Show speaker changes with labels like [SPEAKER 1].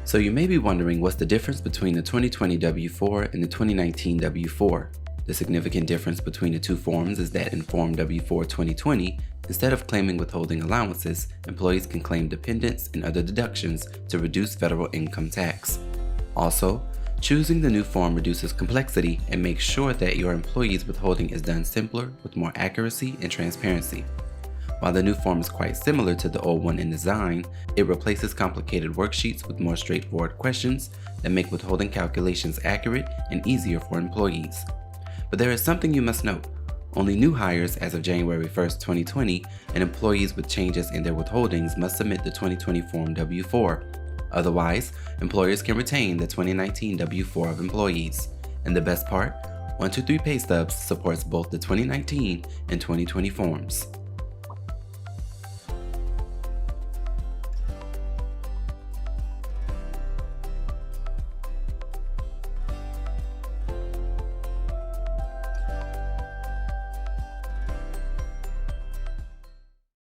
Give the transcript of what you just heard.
[SPEAKER 1] So you may be wondering what's the difference between the 2020 W-4 and the 2019 W-4. The significant difference between the two forms is that in Form W-4 2020, instead of claiming withholding allowances, employees can claim dependents and other deductions to reduce federal income tax. Also, choosing the new form reduces complexity and makes sure that your employees' withholding is done simpler with more accuracy and transparency. While the new form is quite similar to the old one in design, it replaces complicated worksheets with more straightforward questions that make withholding calculations accurate and easier for employees. But there is something you must note. Only new hires as of January 1st, 2020, and employees with changes in their withholdings must submit the 2020 Form W-4. Otherwise, employers can retain the 2019 W-4 of employees. And the best part? 123 Pay Stubs supports both the 2019 and 2020 forms.